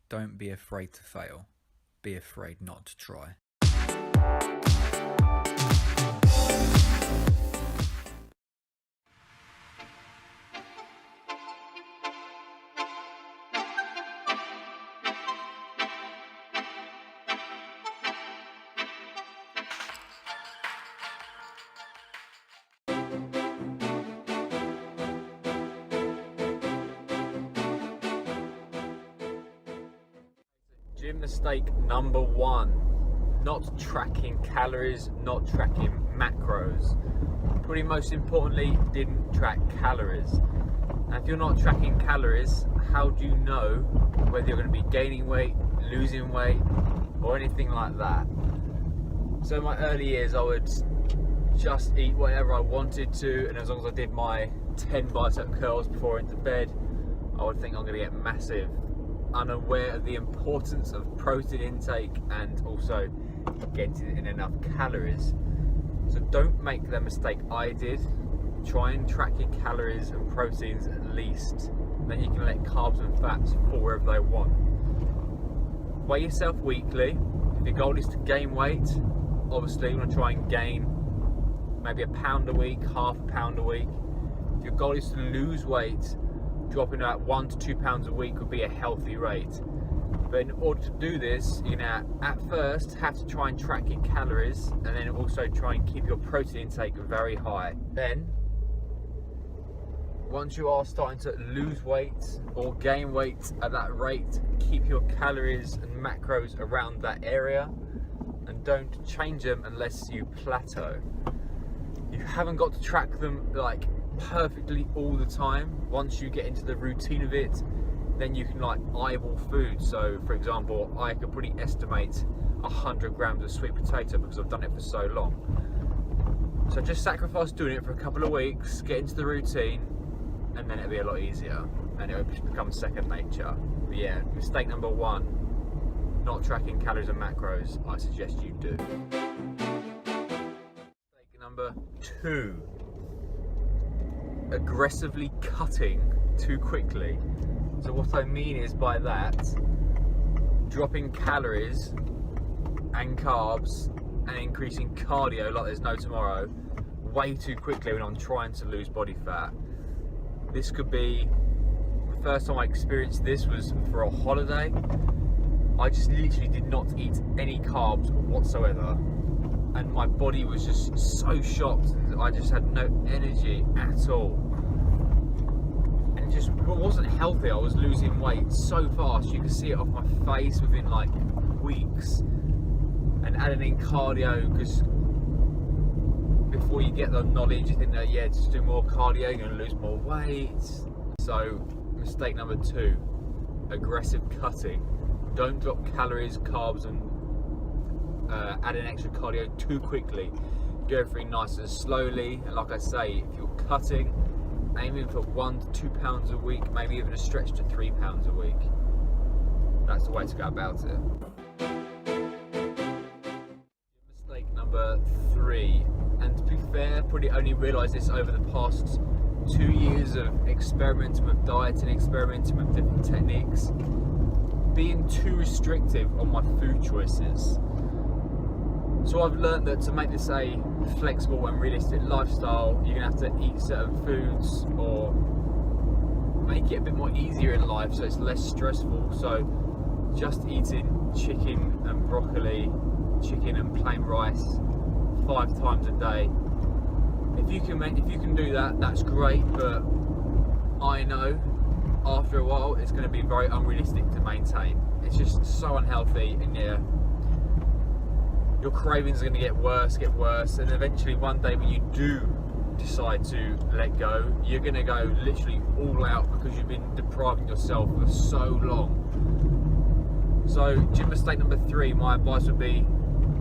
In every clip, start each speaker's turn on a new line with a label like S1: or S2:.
S1: Don't be afraid to fail. Be afraid not to try.
S2: Gym mistake number one, not tracking calories, not tracking macros. Pretty most importantly, didn't track calories. And if you're not tracking calories, how do you know whether you're going to be gaining weight, losing weight, or anything like that? So in my early years, I would just eat whatever I wanted to, and as long as I did my 10 bicep curls before I went to bed, I would think I'm going to get massive, unaware of the importance of protein intake and also getting in enough calories. So don't make the mistake I did. Try and track your calories and proteins at least. Then you can let carbs and fats fall wherever they want. Weigh yourself weekly. If your goal is to gain weight, obviously you want to try and gain maybe a pound a week, half a pound a week. If your goal is to lose weight, dropping about 1 to 2 pounds a week would be a healthy rate. But in order to do this, you're gonna at first have to try and track your calories, and then also try and keep your protein intake very high. Then, once you are starting to lose weight or gain weight at that rate, keep your calories and macros around that area, and don't change them unless you plateau. You haven't got to track them like perfectly all the time. Once you get into the routine of it, then you can like eyeball food. So for example, I could probably estimate 100 grams of sweet potato because I've done it for so long. So just sacrifice doing it for a couple of weeks, get into the routine, and then it'll be a lot easier and it'll become second nature. But yeah, mistake number one, not tracking calories and macros, I suggest you do. Mistake number two, aggressively cutting too quickly. So what I mean is by that, dropping calories and carbs and increasing cardio like there's no tomorrow way too quickly when I'm trying to lose body fat. This could be, the first time I experienced this was for a holiday. I just literally did not eat any carbs whatsoever, and my body was just so shocked. I just had no energy at all, and it just wasn't healthy. I was losing weight so fast, you could see it off my face within like weeks. And adding in cardio, because before you get the knowledge you think that yeah, just do more cardio, you're going to lose more weight. So mistake number two, aggressive cutting. Don't drop calories, carbs and add in extra cardio too quickly. Do everything nice and slowly, and like I say, if you're cutting, aiming for 1 to 2 pounds a week, maybe even a stretch to 3 pounds a week. That's the way to go about it. Mistake number three, and to be fair, probably only realised this over the past 2 years of experimenting with diet and experimenting with different techniques, being too restrictive on my food choices. So I've learned that to make this a flexible and realistic lifestyle, you're going to have to eat certain foods or make it a bit more easier in life so it's less stressful. So just eating chicken and broccoli, chicken and plain rice 5 times a day. If you can do that, that's great, but I know after a while it's going to be very unrealistic to maintain. It's just so unhealthy, and yeah, your cravings are going to get worse, and eventually one day when you do decide to let go, you're going to go literally all out because you've been depriving yourself for so long. So gym mistake number three, my advice would be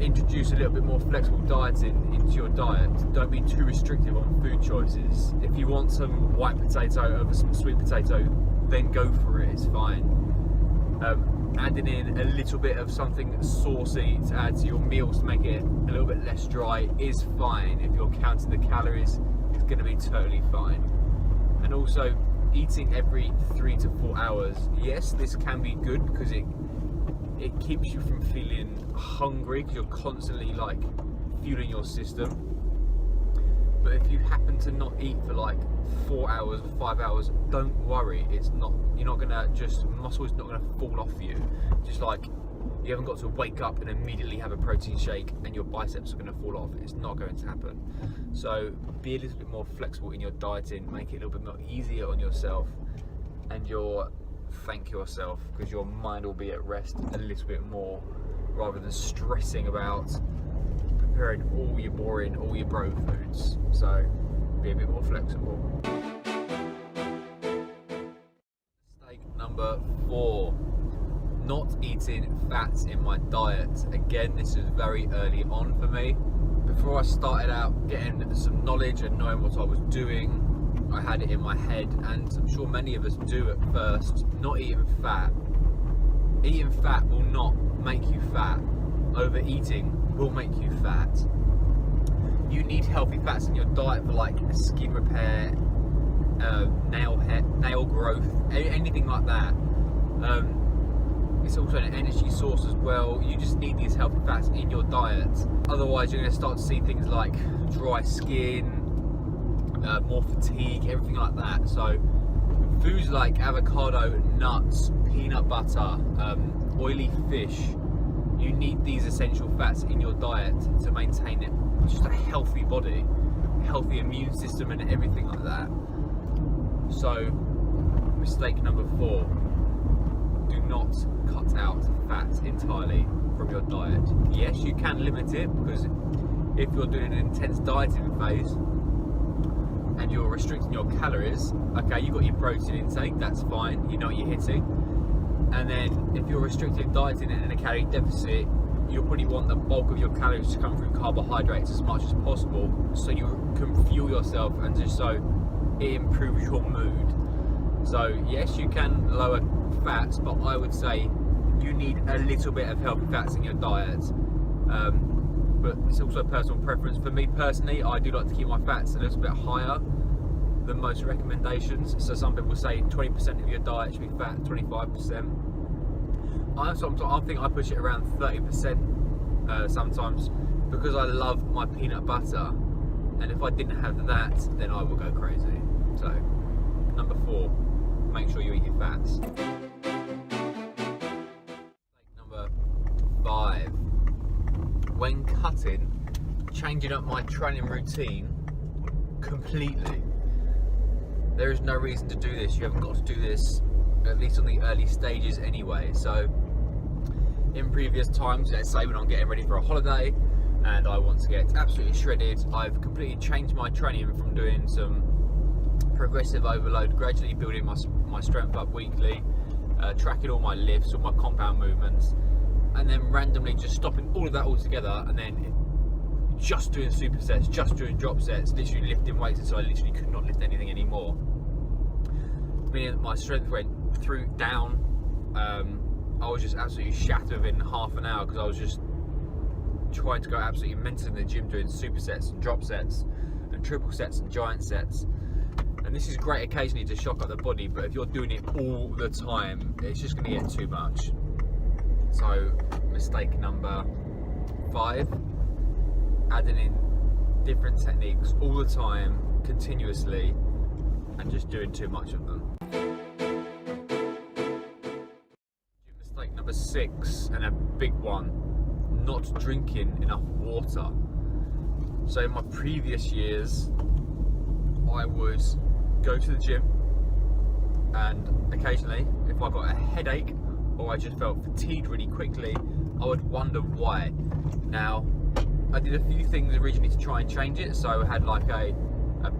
S2: introduce a little bit more flexible dieting into your diet. Don't be too restrictive on food choices. If you want some white potato over some sweet potato, then go for it, it's fine. Adding in a little bit of something saucy to add to your meals to make it a little bit less dry is fine. If you're counting the calories, it's going to be totally fine. And also eating every 3 to 4 hours, yes, this can be good because it keeps you from feeling hungry because you're constantly like fueling your system. But if you happen to not eat for like 4 hours, 5 hours, don't worry. You're not gonna muscle is not gonna fall off you. Just like you haven't got to wake up and immediately have a protein shake and your biceps are gonna fall off. It's not going to happen. So be a little bit more flexible in your dieting, make it a little bit more easier on yourself, and you'll thank yourself because your mind will be at rest a little bit more rather than stressing about preparing all your boring, all your bro foods. So be a bit more flexible. Mistake number 4, not eating fats in my diet. Again, this is very early on for me. Before I started out getting some knowledge and knowing what I was doing, I had it in my head, and I'm sure many of us do at first, not eating fat. Eating fat will not make you fat. Overeating will make you fat. You need healthy fats in your diet for like skin repair, nail growth, anything like that. It's also an energy source as well. You just need these healthy fats in your diet. Otherwise, you're going to start to see things like dry skin, more fatigue, everything like that. So foods like avocado, nuts, peanut butter, oily fish, you need these essential fats in your diet to maintain it, just a healthy body, healthy immune system and everything like that. So mistake number 4, do not cut out fat entirely from your diet. Yes, you can limit it, because if you're doing an intense dieting phase and you're restricting your calories, okay, you've got your protein intake, that's fine, you know what you're hitting. And then if you're restricting dieting and in a calorie deficit, you'll probably want the bulk of your calories to come from carbohydrates as much as possible, so you can fuel yourself and just so it improves your mood. So yes, you can lower fats, but I would say you need a little bit of healthy fats in your diet. But it's also personal preference. For me personally, I do like to keep my fats a little bit higher than most recommendations. So some people say 20% of your diet should be fat, 25%. I think I push it around 30% sometimes, because I love my peanut butter, and if I didn't have that, then I would go crazy. So number 4, make sure you eat your fats. Number 5, when cutting, changing up my training routine completely. There is no reason to do this. You haven't got to do this, at least on the early stages anyway. So in previous times, let's say when I'm getting ready for a holiday and I want to get absolutely shredded, I've completely changed my training from doing some progressive overload, gradually building my strength up weekly, tracking all my lifts, all my compound movements, and then randomly just stopping all of that all together, and then just doing supersets, just doing drop sets, literally lifting weights until I literally could not lift anything anymore. Meaning that my strength went down. I was just absolutely shattered within half an hour, because I was just trying to go absolutely mental in the gym, doing supersets and drop sets and triple sets and giant sets. And this is great occasionally to shock up the body, but if you're doing it all the time, it's just going to get too much. So mistake number 5, adding in different techniques all the time, continuously, and just doing too much of them. Mistake number 6, and a big one, not drinking enough water. So in my previous years, I would go to the gym, and occasionally, if I got a headache or I just felt fatigued really quickly, I would wonder why. Now, I did a few things originally to try and change it. So I had like a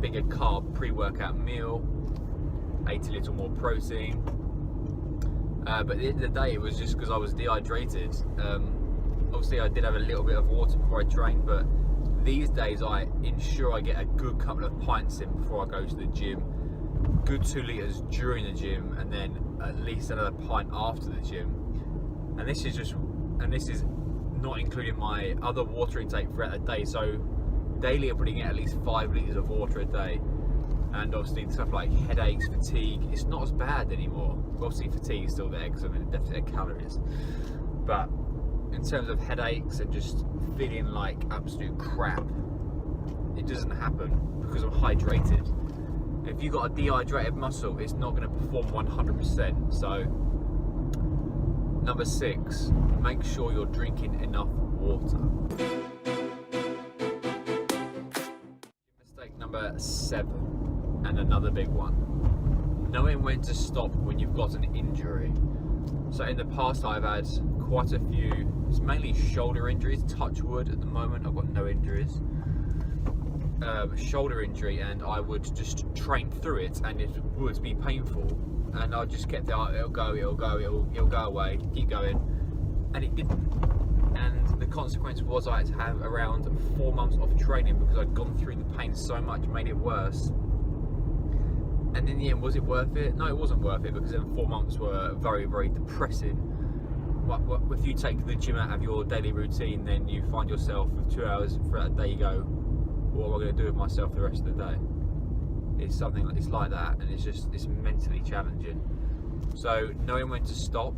S2: bigger carb pre-workout meal, ate a little more protein, but at the end of the day, it was just because I was dehydrated. Obviously I did have a little bit of water before I trained, but these days I ensure I get a good couple of pints in before I go to the gym, good 2 litres during the gym, and then at least another pint after the gym. And this is not including my other water intake throughout the day. So daily I'm putting in at least 5 litres of water a day. and obviously stuff like headaches, fatigue, it's not as bad anymore. Obviously fatigue is still there because I'm in a deficit of calories, but in terms of headaches and just feeling like absolute crap, it doesn't happen because I'm hydrated. If you've got a dehydrated muscle, it's not going to perform 100%. So number 6, make sure you're drinking enough water. Mistake number 7, and another big one, knowing when to stop when you've got an injury. So in the past I've had quite a few, it's mainly shoulder injuries, touch wood at the moment, I've got no injuries. Shoulder injury, and I would just train through it and it would be painful, and I just kept it, it'll go away, keep going, and it didn't. And the consequence was I had to have around 4 months of training because I'd gone through the pain so much, made it worse. And in the end, was it worth it? No, it wasn't worth it, because then 4 months were very, very depressing. If you take the gym out of your daily routine, then you find yourself with 2 hours throughout the day, you go, what am I going to do with myself the rest of the day? It's something, it's like that, and it's mentally challenging. So knowing when to stop,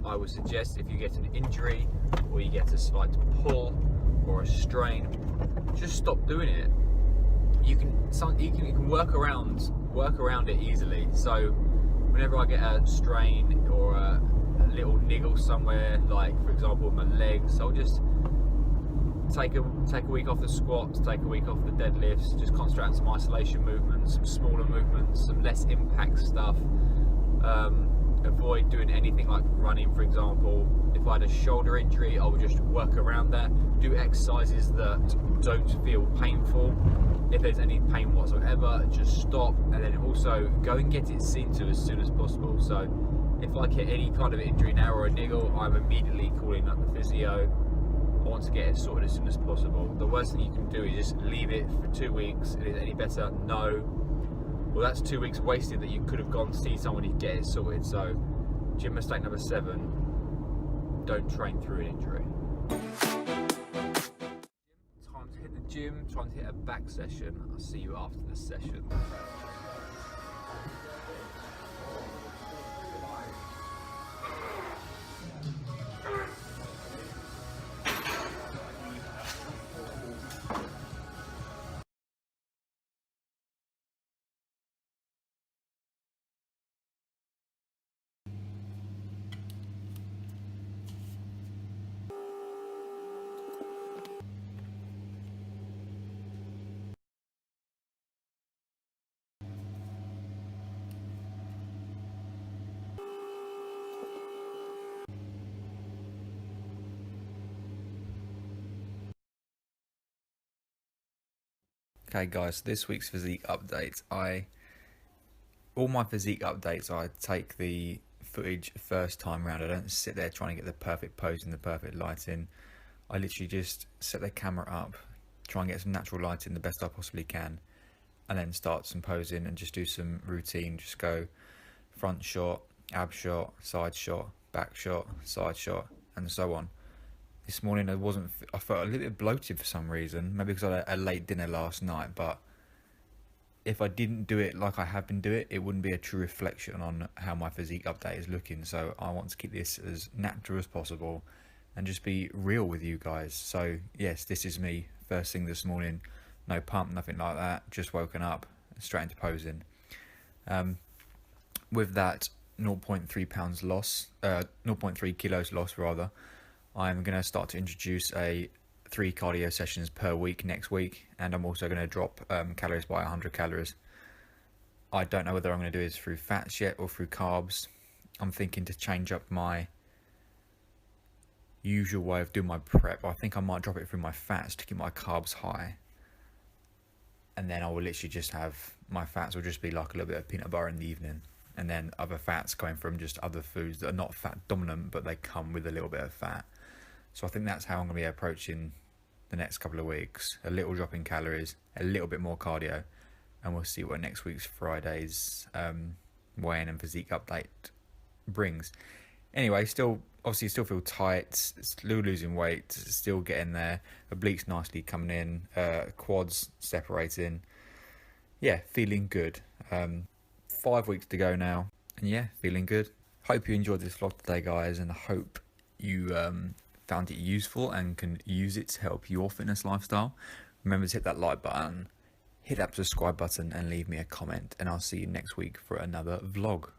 S2: I would suggest if you get an injury or you get a slight pull or a strain, just stop doing it. You can work around it easily. So whenever I get a strain or a little niggle somewhere, like for example my legs, I'll just take a week off the squats, take a week off the deadlifts, just concentrate on some isolation movements, some smaller movements, some less impact stuff. Avoid doing anything like running, for example. If I had a shoulder injury, I would just work around that, do exercises that don't feel painful. If there's any pain whatsoever, just stop, and then also go and get it seen to as soon as possible. So if I get any kind of injury now or a niggle, I'm immediately calling up the physio. I want to get it sorted as soon as possible. The worst thing you can do is just leave it for 2 weeks. Is it any better? No. Well, that's 2 weeks wasted that you could have gone to see someone to get it sorted. So, gym mistake number 7, don't train through an injury. Time to hit the gym, time to hit a back session. I'll see you after the session.
S1: Okay guys, this week's physique update. All my physique updates, I take the footage first time round. I don't sit there trying to get the perfect pose and the perfect lighting. I literally just set the camera up, try and get some natural lighting the best I possibly can, and then start some posing and just do some routine. Just go front shot, ab shot, side shot, back shot, side shot, and so on. This morning I felt a little bit bloated for some reason, maybe because I had a late dinner last night, but if I didn't do it like I have been doing it, it wouldn't be a true reflection on how my physique update is looking. So I want to keep this as natural as possible and just be real with you guys. So yes, this is me first thing this morning, no pump, nothing like that, just woken up, straight into posing. With that 0.3 pounds loss, 0.3 kilos loss rather, I'm going to start to introduce 3 cardio sessions per week next week, and I'm also going to drop calories by 100 calories. I don't know whether I'm going to do this through fats yet or through carbs. I'm thinking to change up my usual way of doing my prep. I think I might drop it through my fats to keep my carbs high, and then I will literally just have my fats will just be like a little bit of peanut butter in the evening, and then other fats coming from just other foods that are not fat dominant, but they come with a little bit of fat. So I think that's how I'm going to be approaching the next couple of weeks. A little drop in calories, a little bit more cardio, and we'll see what next week's Friday's weigh-in and physique update brings. Anyway, still feel tight, still losing weight, still getting there. Obliques nicely coming in, quads separating. yeah, feeling good. 5 weeks to go now, and yeah, feeling good. Hope you enjoyed this vlog today, guys, and I hope you found it useful and can use it to help your fitness lifestyle. Remember to hit that like button, hit that subscribe button, and leave me a comment, and I'll see you next week for another vlog.